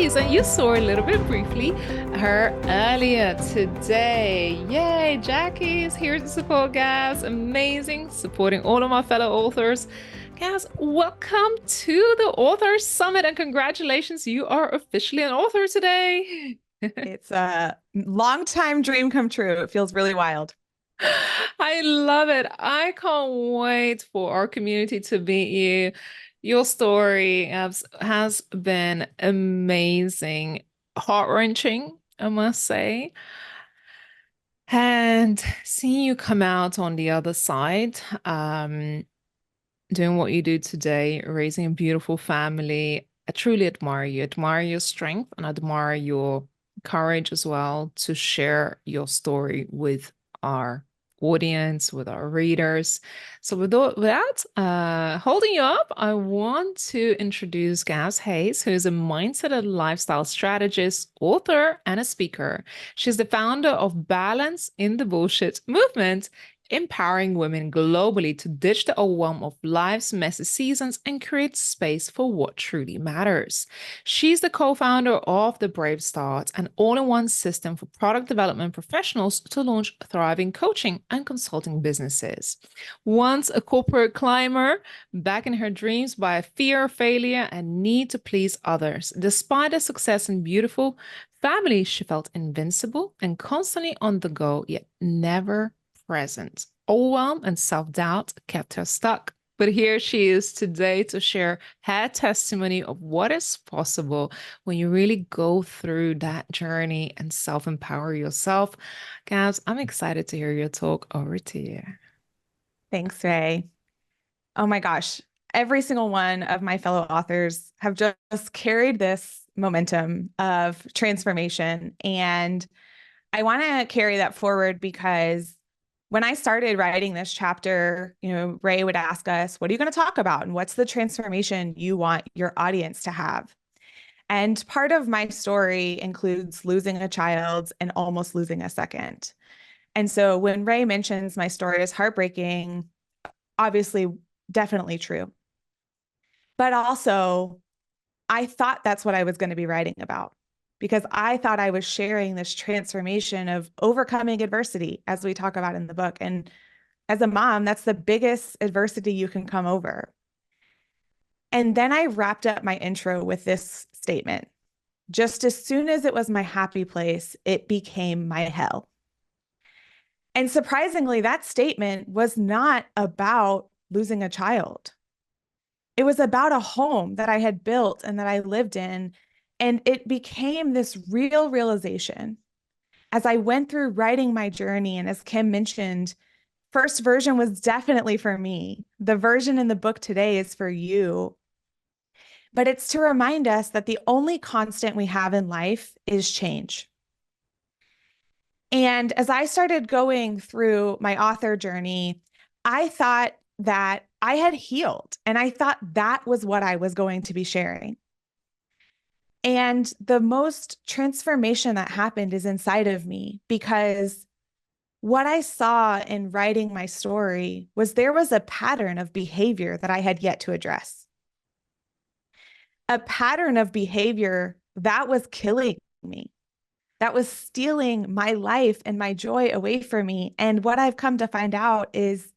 Hayes, and you saw a little bit briefly her earlier today. Yay, Jackie is here to support Gabs. Amazing, supporting all of my fellow authors. Gabs, welcome to the Author Summit and congratulations, you are officially an author today. It's a long time dream come true. It feels really wild. I love it. I can't wait for our community to meet you. Your story has been amazing, heart-wrenching, I must say. And seeing you come out on the other side, doing what you do today, raising a beautiful family, I truly admire you. Admire your strength and admire your courage as well to share your story with our audience, with our readers. So without holding you up, I want to introduce Gabs Hayes, who is a mindset and lifestyle strategist, author, and a speaker. She's the founder of Balance in the Bullshit movement, empowering women globally to ditch the overwhelm of life's messy seasons and create space for what truly matters. She's the co-founder of The Brave Start, an all-in-one system for product development professionals to launch thriving coaching and consulting businesses. Once a corporate climber, back in her dreams by fear of failure and need to please others. Despite her success and beautiful family, she felt invincible and constantly on the go, yet never present. Overwhelm and self-doubt kept her stuck. But here she is today to share her testimony of what is possible when you really go through that journey and self-empower yourself. Gabs, I'm excited to hear your talk. Over to you. Thanks, Ray. Oh my gosh. Every single one of my fellow authors have just carried this momentum of transformation. And I want to carry that forward because when I started writing this chapter, Ray would ask us, what are you going to talk about? And what's the transformation you want your audience to have? And part of my story includes losing a child and almost losing a second. And so when Ray mentions my story is heartbreaking, obviously, definitely true. But also, I thought that's what I was going to be writing about because I thought I was sharing this transformation of overcoming adversity, as we talk about in the book. And as a mom, that's the biggest adversity you can come over. And then I wrapped up my intro with this statement. Just as soon as it was my happy place, it became my hell. And surprisingly, that statement was not about losing a child. It was about a home that I had built and that I lived in. And it became this real realization as I went through writing my journey. And as Kim mentioned, first version was definitely for me. The version in the book today is for you. But it's to remind us that the only constant we have in life is change. And as I started going through my author journey, I thought that I had healed, and I thought that was what I was going to be sharing. And the most transformation that happened is inside of me because what I saw in writing my story was there was a pattern of behavior that I had yet to address. A pattern of behavior that was killing me, that was stealing my life and my joy away from me. And what I've come to find out is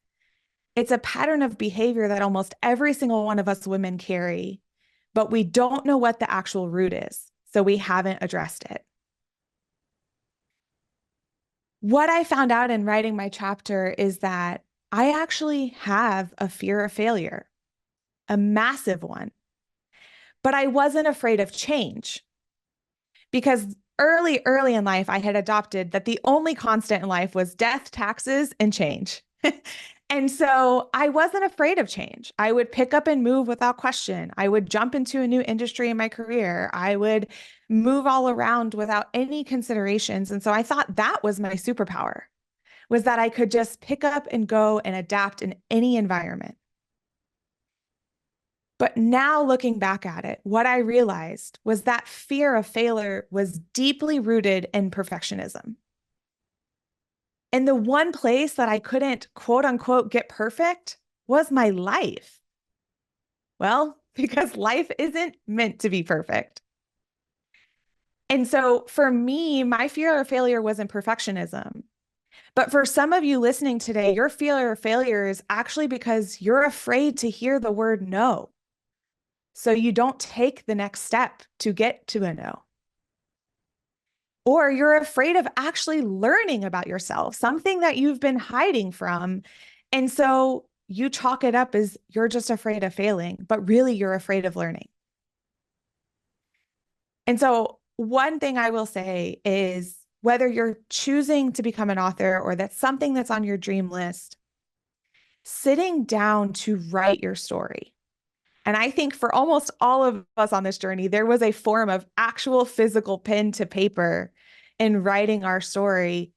it's a pattern of behavior that almost every single one of us women carry, but we don't know what the actual root is, so we haven't addressed it. What I found out in writing my chapter is that I actually have a fear of failure, a massive one, but I wasn't afraid of change because early in life, I had adopted that the only constant in life was death, taxes, and change. And so I wasn't afraid of change. I would pick up and move without question. I would jump into a new industry in my career. I would move all around without any considerations. And so I thought that was my superpower, was that I could just pick up and go and adapt in any environment. But now looking back at it, what I realized was that fear of failure was deeply rooted in perfectionism. And the one place that I couldn't, quote unquote, get perfect was my life. Well, because life isn't meant to be perfect. And so for me, my fear of failure wasn't perfectionism. But for some of you listening today, your fear of failure is actually because you're afraid to hear the word no. So you don't take the next step to get to a no. Or you're afraid of actually learning about yourself, something that you've been hiding from. And so you chalk it up as you're just afraid of failing, but really you're afraid of learning. And so one thing I will say is whether you're choosing to become an author or that's something that's on your dream list, sitting down to write your story. And I think for almost all of us on this journey, there was a form of actual physical pen to paper in writing our story,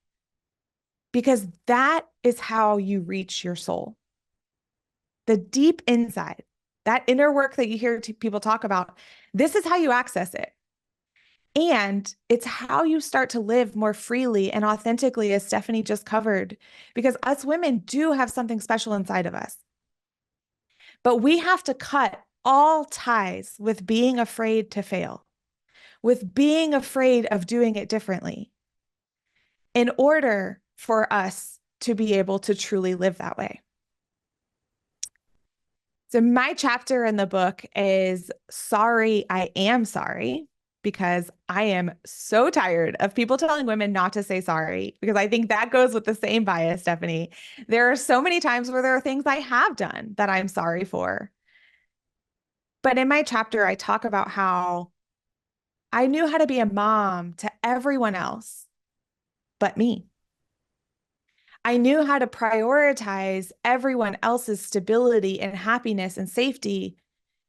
because that is how you reach your soul. The deep inside, that inner work that you hear people talk about, this is how you access it. And it's how you start to live more freely and authentically, as Stephanie just covered, because us women do have something special inside of us. But we have to cut all ties with being afraid to fail, with being afraid of doing it differently, in order for us to be able to truly live that way. So my chapter in the book is Sorry, I Am Sorry, because I am so tired of people telling women not to say sorry, because I think that goes with the same bias, Stephanie. There are so many times where there are things I have done that I'm sorry for. But in my chapter, I talk about how I knew how to be a mom to everyone else but me. I knew how to prioritize everyone else's stability and happiness and safety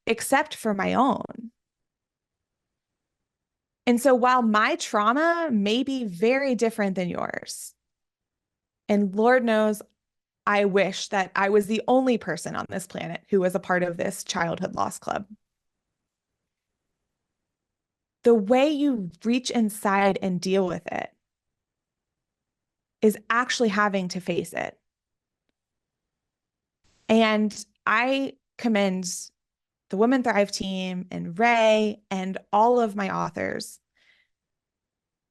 except for my own. And so while my trauma may be very different than yours, and Lord knows, I wish that I was the only person on this planet who was a part of this childhood loss club. The way you reach inside and deal with it is actually having to face it. And I commend the Women Thrive team and Ray and all of my authors,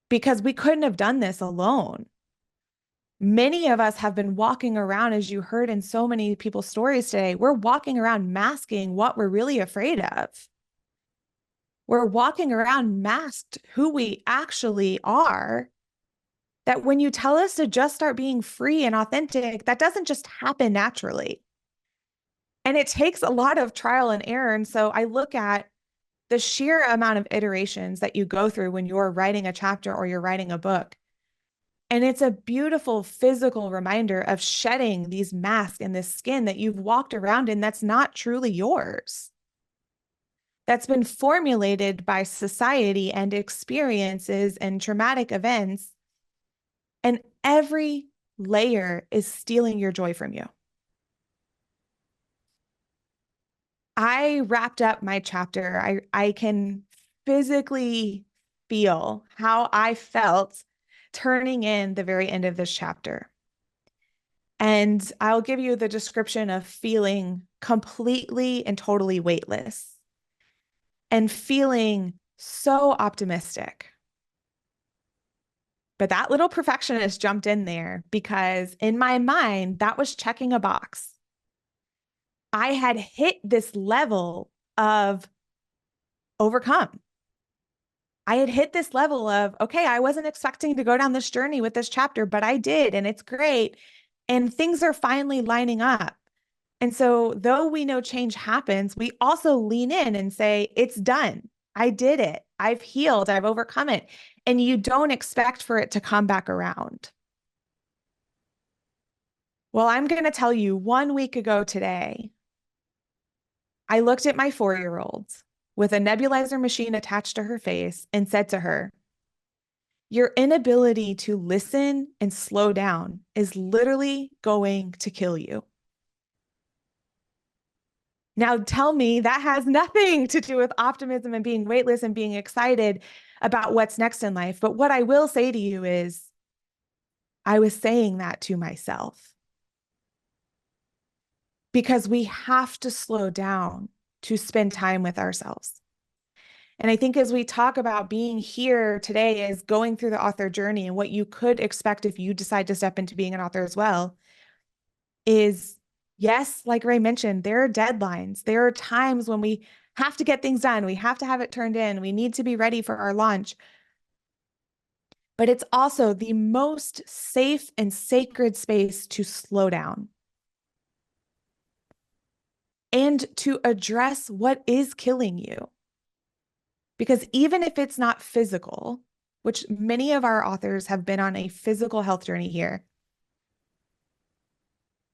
because we couldn't have done this alone. Many of us have been walking around, as you heard in so many people's stories today, we're walking around masking what we're really afraid of. We're walking around masked who we actually are. That when you tell us to just start being free and authentic, that doesn't just happen naturally. And it takes a lot of trial and error. And so I look at the sheer amount of iterations that you go through when you're writing a chapter or you're writing a book. And it's a beautiful physical reminder of shedding these masks and this skin that you've walked around in that's not truly yours. That's been formulated by society and experiences and traumatic events. And every layer is stealing your joy from you. I wrapped up my chapter. I can physically feel how I felt turning in the very end of this chapter. And I'll give you the description of feeling completely and totally weightless and feeling so optimistic. But that little perfectionist jumped in there because in my mind, that was checking a box. I had hit this level of overcome. I had hit this level of, okay, I wasn't expecting to go down this journey with this chapter, but I did, and it's great. And things are finally lining up. And so though we know change happens, we also lean in and say, it's done. I did it. I've healed. I've overcome it. And you don't expect for it to come back around. Well, I'm going to tell you 1 week ago today, I looked at my 4-year-old with a nebulizer machine attached to her face and said to her, your inability to listen and slow down is literally going to kill you. Now tell me that has nothing to do with optimism and being weightless and being excited about what's next in life. But what I will say to you is, I was saying that to myself. Because we have to slow down to spend time with ourselves. And I think as we talk about being here today is going through the author journey and what you could expect if you decide to step into being an author as well is, yes, like Ray mentioned, there are deadlines. There are times when we have to get things done. We have to have it turned in. We need to be ready for our launch. But it's also the most safe and sacred space to slow down and to address what is killing you. Because even if it's not physical, which many of our authors have been on a physical health journey here,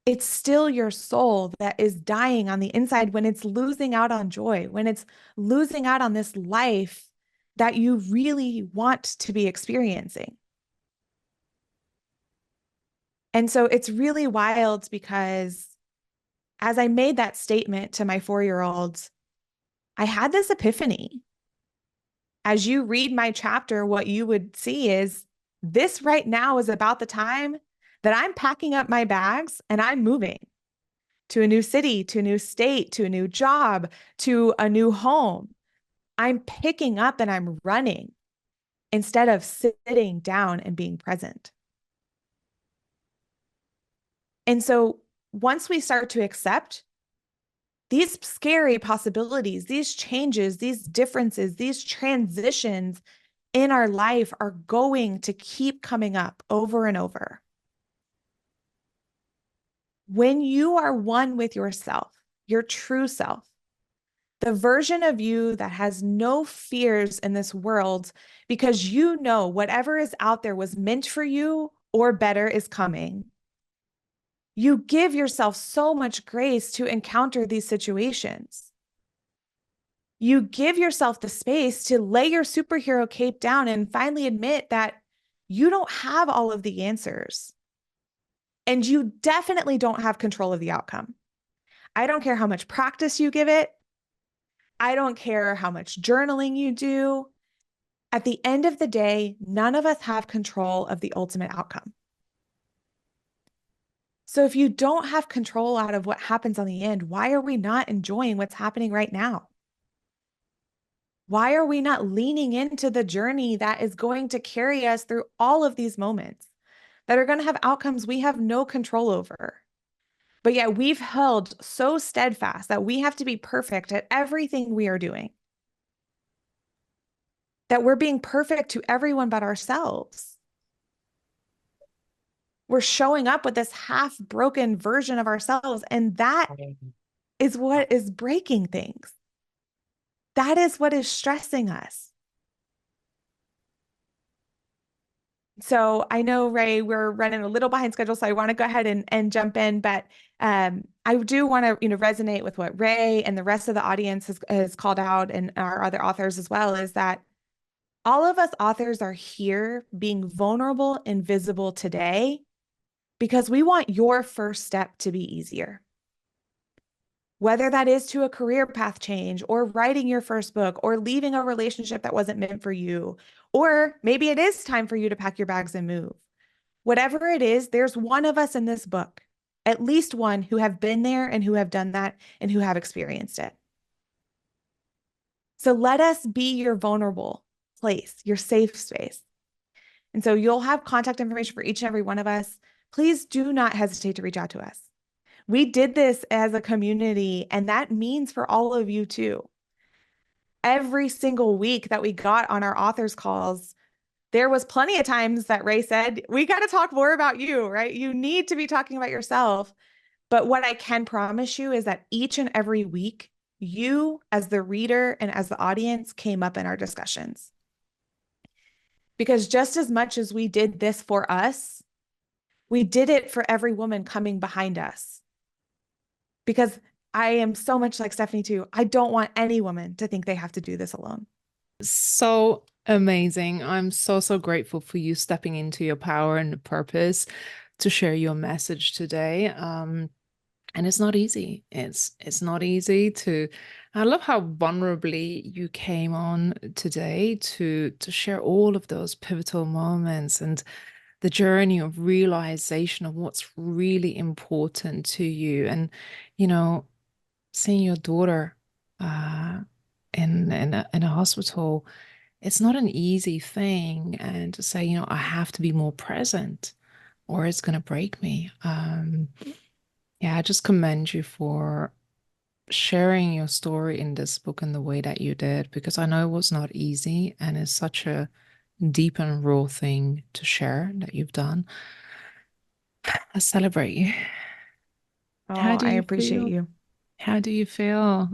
it's still your soul that is dying on the inside when it's losing out on joy, when it's losing out on this life that you really want to be experiencing. And so it's really wild because as I made that statement to my 4-year-old, I had this epiphany. As you read my chapter, what you would see is this right now is about the time that I'm packing up my bags and I'm moving to a new city, to a new state, to a new job, to a new home. I'm picking up and I'm running instead of sitting down and being present. And so once we start to accept these scary possibilities, these changes, these differences, these transitions in our life are going to keep coming up over and over. When you are one with yourself, your true self, the version of you that has no fears in this world because you know whatever is out there was meant for you or better is coming. You give yourself so much grace to encounter these situations. You give yourself the space to lay your superhero cape down and finally admit that you don't have all of the answers. And you definitely don't have control of the outcome. I don't care how much practice you give it. I don't care how much journaling you do. At the end of the day, none of us have control of the ultimate outcome. So if you don't have control out of what happens on the end, why are we not enjoying what's happening right now? Why are we not leaning into the journey that is going to carry us through all of these moments that are going to have outcomes we have no control over? But yet we've held so steadfast that we have to be perfect at everything we are doing, that we're being perfect to everyone but ourselves. We're showing up with this half-broken version of ourselves, and that is what is breaking things. That is what is stressing us. So I know, Ray, we're running a little behind schedule, so I want to go ahead and jump in, but I do want to, resonate with what Ray and the rest of the audience has called out, and our other authors as well, is that all of us authors are here being vulnerable and visible today because we want your first step to be easier. Whether that is to a career path change or writing your first book or leaving a relationship that wasn't meant for you, or maybe it is time for you to pack your bags and move. Whatever it is, there's one of us in this book, at least one, who have been there and who have done that and who have experienced it. So let us be your vulnerable place, your safe space. And so you'll have contact information for each and every one of us. Please do not hesitate to reach out to us. We did this as a community, and that means for all of you too. Every single week that we got on our authors calls, there was plenty of times that Ray said, we got to talk more about you, right? You need to be talking about yourself. But what I can promise you is that each and every week, you as the reader and as the audience came up in our discussions. Because just as much as we did this for us, we did it for every woman coming behind us. Because I am so much like Stephanie too. I don't want any woman to think they have to do this alone. So amazing. I'm so, so grateful for you stepping into your power and purpose to share your message today. And it's not easy. It's not easy to, I love how vulnerably you came on today to share all of those pivotal moments and the journey of realization of what's really important to you. And, you know, seeing your daughter in a hospital, it's not an easy thing. And to say, I have to be more present or it's going to break me. Yeah, I just commend you for sharing your story in this book in the way that you did, because I know it was not easy and it's such a deep and raw thing to share that you've done. I celebrate you. How Oh, do I you appreciate feel? you. How do you feel?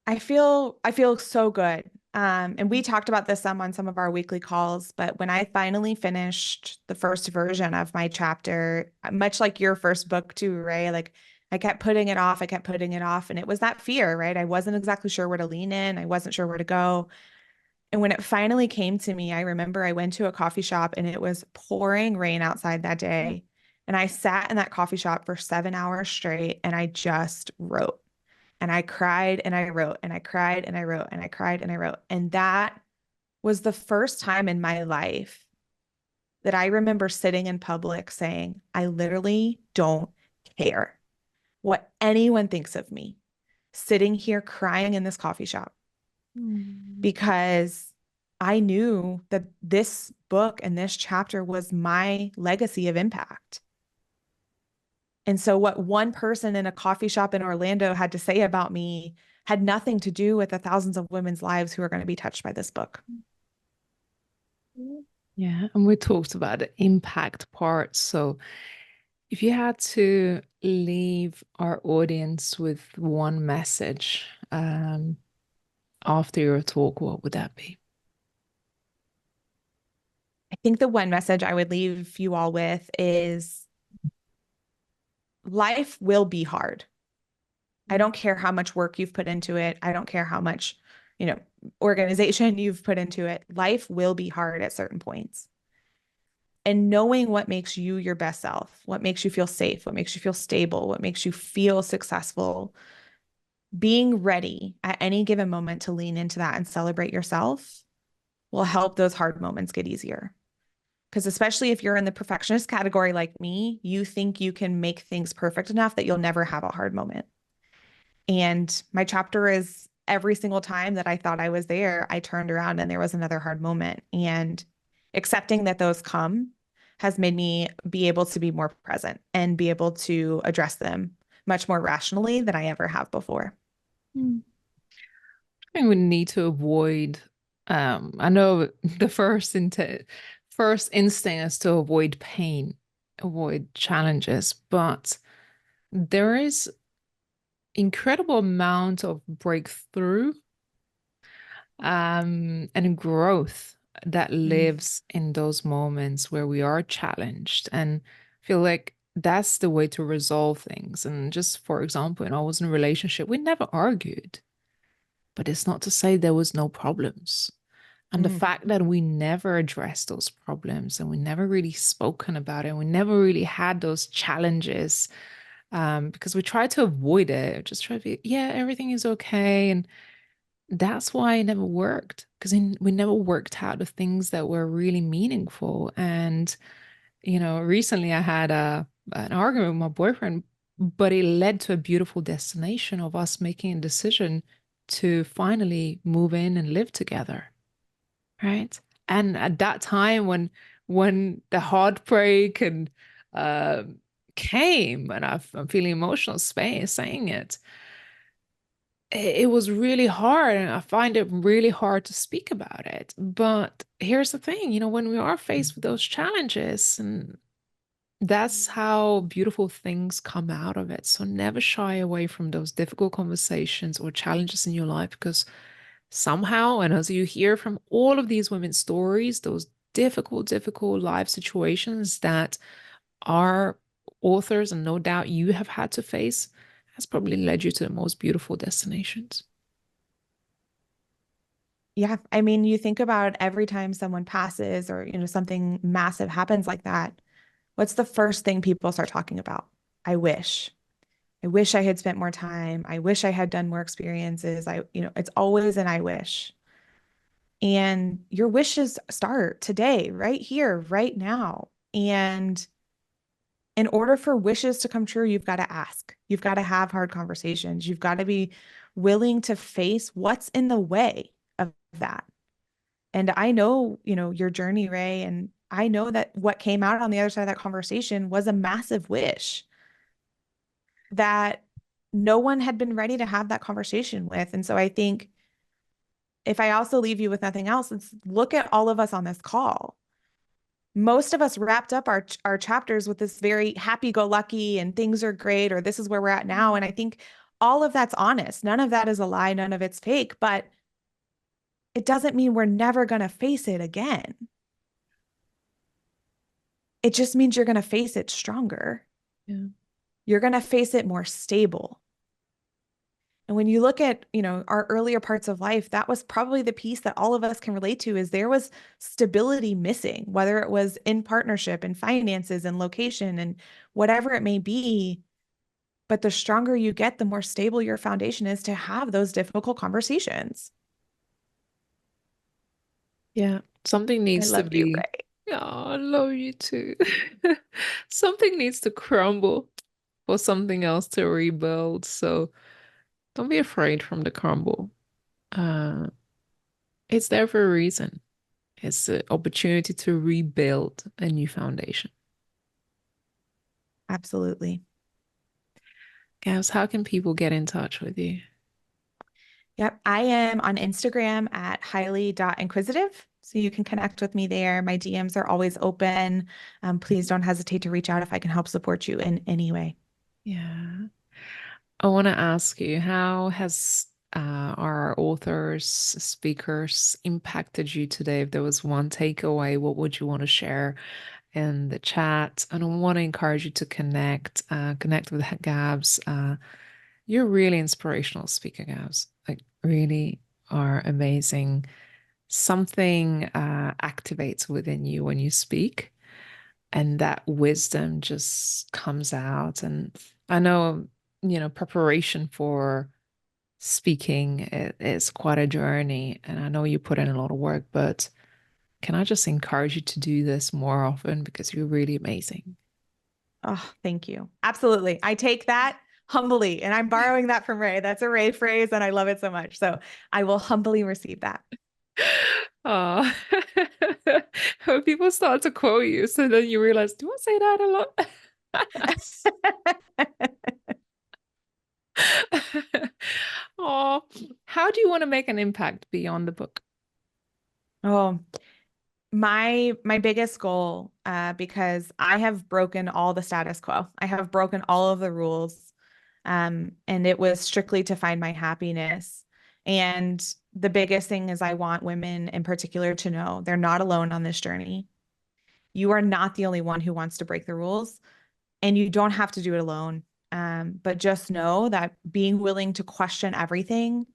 I feel so good. And we talked about this some on some of our weekly calls, but when I finally finished the first version of my chapter, much like your first book too, Ray, like I kept putting it off, I kept putting it off, and it was that fear, right? I wasn't exactly sure where to lean in, I wasn't sure where to go. And when it finally came to me, I remember I went to a coffee shop and it was pouring rain outside that day. And I sat in that coffee shop for 7 hours straight and I just wrote. And I cried and I wrote and I cried and I wrote and I cried and I wrote. And that was the first time in my life that I remember sitting in public saying, I literally don't care what anyone thinks of me, sitting here crying in this coffee shop, Mm. because I knew that this book and this chapter was my legacy of impact. And so, what one person in a coffee shop in Orlando had to say about me had nothing to do with the thousands of women's lives who are going to be touched by this book. Yeah, and we talked about the impact part. So, if you had to leave our audience with one message after your talk, what would that be? I think the one message I would leave you all with is life will be hard. I don't care how much work you've put into it. I don't care how much, you know, organization you've put into it. Life will be hard at certain points. And knowing what makes you your best self, what makes you feel safe, what makes you feel stable, what makes you feel successful, being ready at any given moment to lean into that and celebrate yourself will help those hard moments get easier. Because especially if you're in the perfectionist category like me, you think you can make things perfect enough that you'll never have a hard moment. And my chapter is every single time that I thought I was there, I turned around and there was another hard moment. And accepting that those come has made me be able to be more present and be able to address them much more rationally than I ever have before. Mm. I think we need to avoid, I know the first instinct is to avoid pain, avoid challenges, but there is incredible amount of breakthrough and growth that Mm, lives in those moments where we are challenged, and feel like that's the way to resolve things. And just for example, when I was in a relationship, we never argued, but it's not to say there was no problems. And the mm, fact that we never addressed those problems and we never really spoken about it, we never really had those challenges, because we try to avoid it, just try to be, yeah, everything is okay. And that's why it never worked, because we never worked out the things that were really meaningful. And, recently I had an argument with my boyfriend, but it led to a beautiful destination of us making a decision to finally move in and live together. Right. And at that time when the heartbreak and uh, came, and I'm feeling emotional saying it, it was really hard, and I find it really hard to speak about it. But here's the thing, when we are faced with those challenges, and that's how beautiful things come out of it. So never shy away from those difficult conversations or challenges in your life, because somehow, and as you hear from all of these women's stories, those difficult life situations that our authors, and no doubt you have had to face, has probably led you to the most beautiful destinations. yeah. I mean, you think about every time someone passes or, something massive happens like that, what's the first thing people start talking about? I wish. I wish I had spent more time. I wish I had done more experiences. It's always an I wish. And your wishes start today, right here, right now. And in order for wishes to come true, you've got to ask. You've got to have hard conversations. You've got to be willing to face what's in the way of that. And I know, your journey, Ray, and I know that what came out on the other side of that conversation was a massive wish that no one had been ready to have that conversation with. And so I think if I also leave you with nothing else, let's look at all of us on this call. Most of us wrapped up our chapters with this very happy-go-lucky and things are great, or this is where we're at now. And I think all of that's honest. None of that is a lie. None of it's fake, but it doesn't mean we're never going to face it again. It just means you're going to face it stronger. Yeah. You're going to face it more stable. And when you look at, our earlier parts of life, that was probably the piece that all of us can relate to is there was stability missing, whether it was in partnership and finances and location and whatever it may be. But the stronger you get, the more stable your foundation is to have those difficult conversations. Yeah. Something I needs to love you, be, Ray. oh, I love you too. Something needs to crumble for something else to rebuild. So don't be afraid from the crumble. Uh, it's there for a reason. It's an opportunity to rebuild a new foundation. Absolutely. Gabs, how can people get in touch with you? Yep. I am on Instagram at highly.inquisitive. So you can connect with me there. My DMs are always open. Please don't hesitate to reach out if I can help support you in any way. Yeah. I want to ask you, how has our authors, speakers impacted you today? If there was one takeaway, what would you want to share in the chat? And I want to encourage you to connect with Gabs. You're really inspirational speaker, Gabs. Like really are amazing. Something activates within you when you speak, and that wisdom just comes out. And I know, preparation for speaking is quite a journey, and I know you put in a lot of work, but can I just encourage you to do this more often because you're really amazing. Oh, thank you. Absolutely. I take that humbly, and I'm borrowing that from Ray. That's a Ray phrase, and I love it so much. So I will humbly receive that. Oh, when people start to quote you, so then you realize, do I say that a lot? Oh, how do you want to make an impact beyond the book? Oh, my biggest goal, because I have broken all the status quo. I have broken all of the rules, and it was strictly to find my happiness. And the biggest thing is I want women in particular to know they're not alone on this journey. You are not the only one who wants to break the rules, and you don't have to do it alone. But just know that being willing to question everything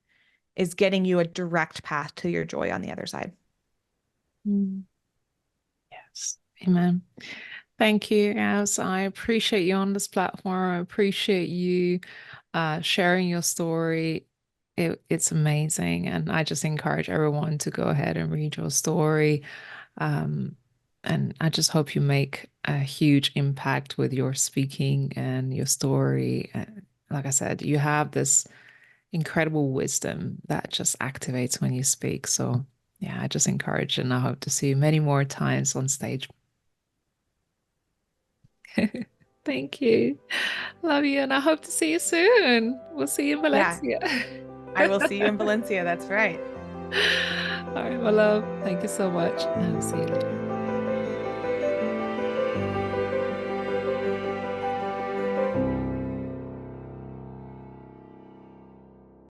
is getting you a direct path to your joy on the other side. Mm. Yes. Amen. Thank you, As. I appreciate you on this platform. I appreciate you sharing your story. It's amazing. And I just encourage everyone to go ahead and read your story. Um, and I just hope you make a huge impact with your speaking and your story. Like I said, you have this incredible wisdom that just activates when you speak. So, yeah, I just encourage and I hope to see you many more times on stage. Thank you. Love you. And I hope to see you soon. We'll see you in Yeah, Valencia. I will see you in Valencia. That's right. All right, my love. Thank you so much. And I'll see you later.